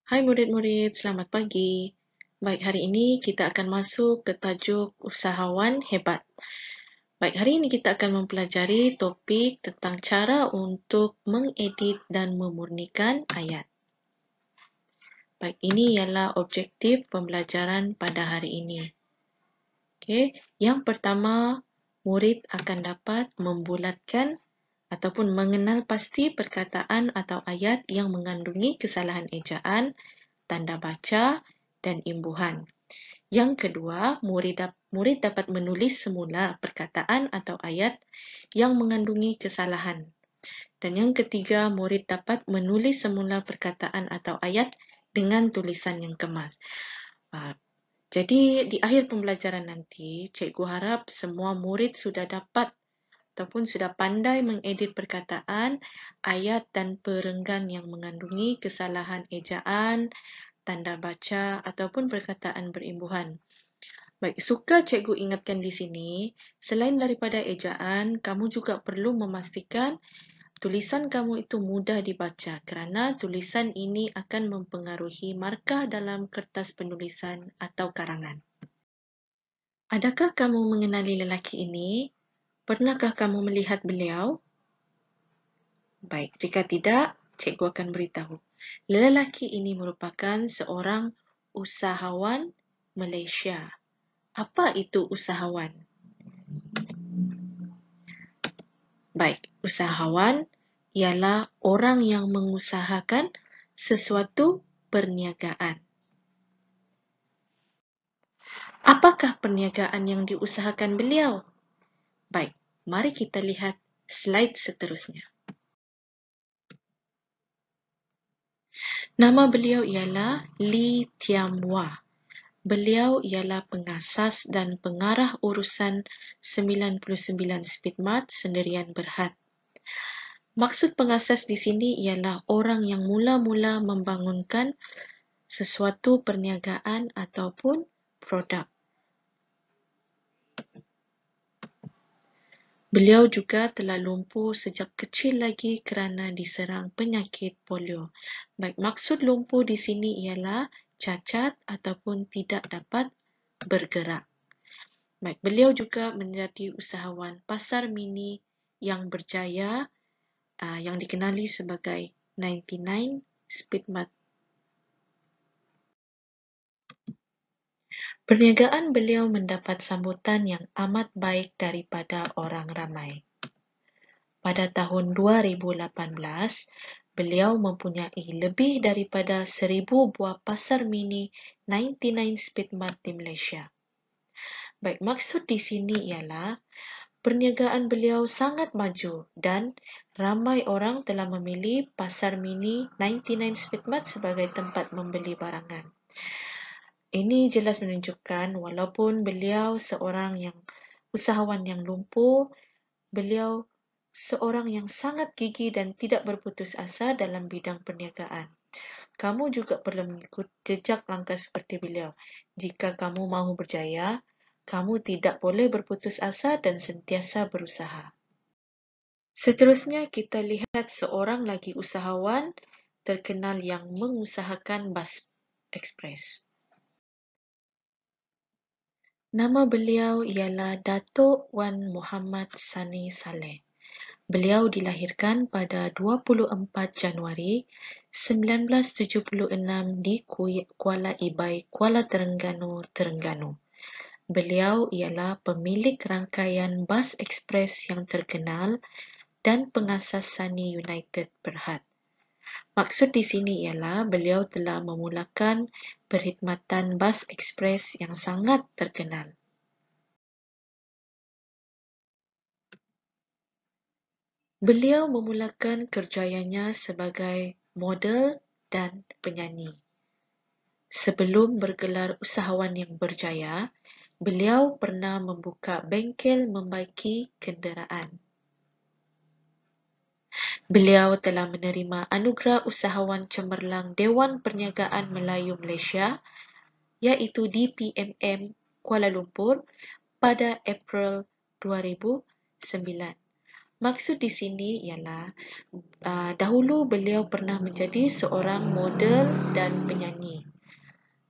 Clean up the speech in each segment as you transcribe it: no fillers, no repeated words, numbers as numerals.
Hai murid-murid, selamat pagi. Baik, hari ini kita akan masuk ke tajuk usahawan hebat. Baik, hari ini kita akan mempelajari topik tentang cara untuk mengedit dan memurnikan ayat. Baik, ini ialah objektif pembelajaran pada hari ini. Okey, yang pertama, murid akan dapat membulatkan ataupun mengenal pasti perkataan atau ayat yang mengandungi kesalahan ejaan, tanda baca dan imbuhan. Yang kedua, murid dapat menulis semula perkataan atau ayat yang mengandungi kesalahan. Dan yang ketiga, murid dapat menulis semula perkataan atau ayat dengan tulisan yang kemas. Jadi, di akhir pembelajaran nanti, cikgu harap semua murid sudah dapat ataupun sudah pandai mengedit perkataan, ayat dan perenggan yang mengandungi kesalahan ejaan, tanda baca ataupun perkataan berimbuhan. Baik, suka cikgu ingatkan di sini, selain daripada ejaan, kamu juga perlu memastikan tulisan kamu itu mudah dibaca kerana tulisan ini akan mempengaruhi markah dalam kertas penulisan atau karangan. Adakah kamu mengenali lelaki ini? Pernahkah kamu melihat beliau? Baik, jika tidak, cikgu akan beritahu. Lelaki ini merupakan seorang usahawan Malaysia. Apa itu usahawan? Baik, usahawan ialah orang yang mengusahakan sesuatu perniagaan. Apakah perniagaan yang diusahakan beliau? Baik, mari kita lihat slide seterusnya. Nama beliau ialah Lee Tiam Wah. Beliau ialah pengasas dan pengarah urusan 99 Speedmart Sendirian Berhad. Maksud pengasas di sini ialah orang yang mula-mula membangunkan sesuatu perniagaan ataupun produk. Beliau juga telah lumpuh sejak kecil lagi kerana diserang penyakit polio. Baik, maksud lumpuh di sini ialah cacat ataupun tidak dapat bergerak. Baik, beliau juga menjadi usahawan pasar mini yang berjaya yang dikenali sebagai 99 Speedmart. Perniagaan beliau mendapat sambutan yang amat baik daripada orang ramai. Pada tahun 2018, beliau mempunyai lebih daripada 1,000 buah pasar mini 99 Speedmart di Malaysia. Baik, maksud di sini ialah perniagaan beliau sangat maju dan ramai orang telah memilih pasar mini 99 Speedmart sebagai tempat membeli barangan. Ini jelas menunjukkan walaupun beliau seorang yang usahawan yang lumpuh, beliau seorang yang sangat gigih dan tidak berputus asa dalam bidang perniagaan. Kamu juga perlu mengikut jejak langkah seperti beliau. Jika kamu mahu berjaya, kamu tidak boleh berputus asa dan sentiasa berusaha. Seterusnya kita lihat seorang lagi usahawan terkenal yang mengusahakan bas ekspres. Nama beliau ialah Datuk Wan Muhammad Sani Saleh. Beliau dilahirkan pada 24 Januari 1976 di Kuala Ibai, Kuala Terengganu, Terengganu. Beliau ialah pemilik rangkaian bas ekspres yang terkenal dan pengasas Sani United Berhad. Maksud di sini ialah beliau telah memulakan perkhidmatan bas ekspres yang sangat terkenal. Beliau memulakan kerjayanya sebagai model dan penyanyi. Sebelum bergelar usahawan yang berjaya, beliau pernah membuka bengkel membaiki kenderaan. Beliau telah menerima anugerah usahawan cemerlang Dewan Perniagaan Melayu Malaysia, iaitu DPMM Kuala Lumpur pada April 2009. Maksud di sini ialah dahulu beliau pernah menjadi seorang model dan penyanyi.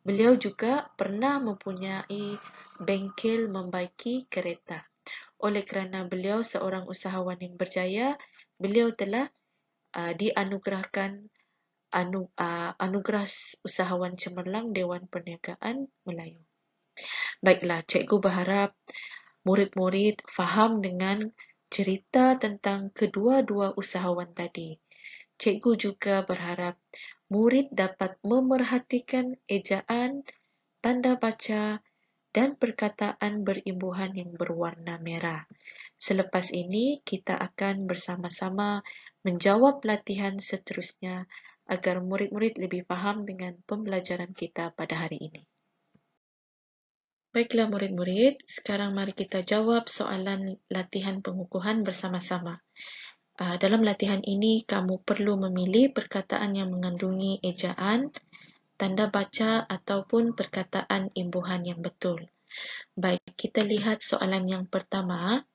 Beliau juga pernah mempunyai bengkel membaiki kereta. Oleh kerana beliau seorang usahawan yang berjaya, beliau telah dianugerahkan anugerah usahawan cemerlang Dewan Perniagaan Melayu. Baiklah, cikgu berharap murid-murid faham dengan cerita tentang kedua-dua usahawan tadi. Cikgu juga berharap murid dapat memerhatikan ejaan, tanda baca dan perkataan berimbuhan yang berwarna merah. Selepas ini, kita akan bersama-sama menjawab latihan seterusnya agar murid-murid lebih faham dengan pembelajaran kita pada hari ini. Baiklah murid-murid, sekarang mari kita jawab soalan latihan pengukuhan bersama-sama. Dalam latihan ini, kamu perlu memilih perkataan yang mengandungi ejaan, tanda baca ataupun perkataan imbuhan yang betul. Baik, kita lihat soalan yang pertama.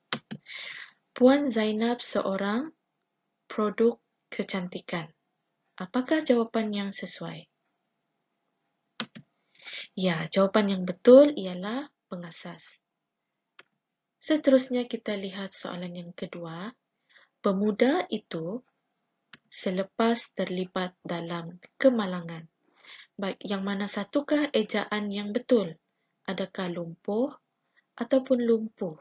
Puan Zainab seorang produk kecantikan. Apakah jawapan yang sesuai? Ya, jawapan yang betul ialah pengasas. Seterusnya kita lihat soalan yang kedua. Pemuda itu selepas terlibat dalam kemalangan. Baik, yang mana satukah ejaan yang betul? Adakah lumpuh ataupun lumpuh?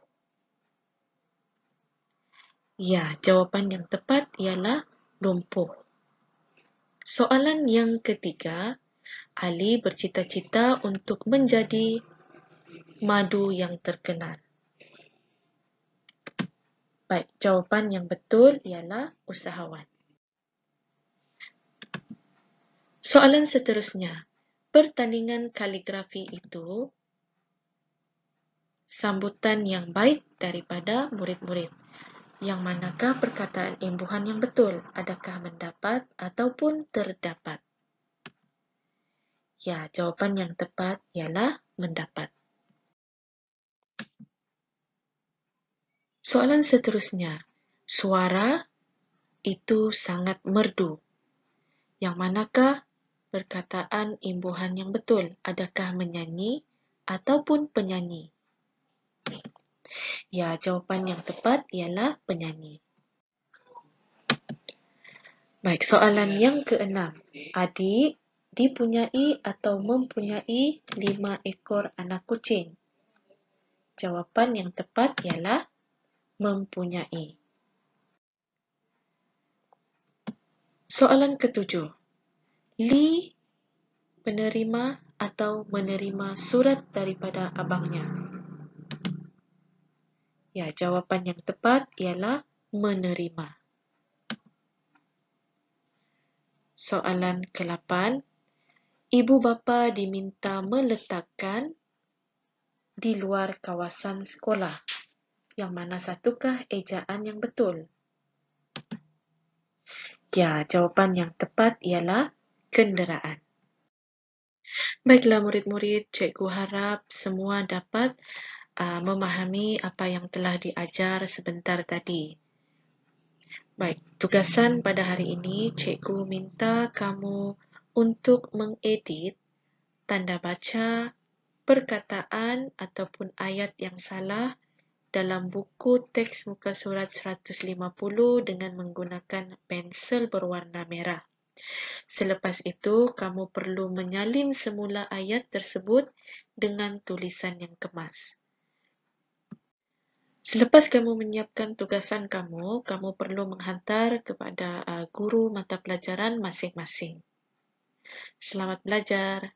Ya, jawapan yang tepat ialah lumpuh. Soalan yang ketiga, Ali bercita-cita untuk menjadi madu yang terkenal. Baik, jawapan yang betul ialah usahawan. Soalan seterusnya, pertandingan kaligrafi itu sambutan yang baik daripada murid-murid. Yang manakah perkataan imbuhan yang betul? Adakah mendapat ataupun terdapat? Ya, jawapan yang tepat ialah mendapat. Soalan seterusnya, suara itu sangat merdu. Yang manakah perkataan imbuhan yang betul? Adakah menyanyi ataupun penyanyi? Ya, jawapan yang tepat ialah penyanyi. Baik, soalan yang keenam. Adik dipunyai atau mempunyai 5 ekor anak kucing. Jawapan yang tepat ialah mempunyai. Soalan ketujuh. Li penerima atau menerima surat daripada abangnya. Ya, jawapan yang tepat ialah menerima. Soalan ke-8. Ibu bapa diminta meletakkan di luar kawasan sekolah. Yang mana satukah ejaan yang betul? Ya, jawapan yang tepat ialah kenderaan. Baiklah murid-murid, cikgu harap semua dapat memahami apa yang telah diajar sebentar tadi. Baik, tugasan pada hari ini, cikgu minta kamu untuk mengedit tanda baca, perkataan ataupun ayat yang salah dalam buku teks muka surat 150 dengan menggunakan pensel berwarna merah. Selepas itu, kamu perlu menyalin semula ayat tersebut dengan tulisan yang kemas. Selepas kamu menyiapkan tugasan kamu perlu menghantar kepada guru mata pelajaran masing-masing. Selamat belajar.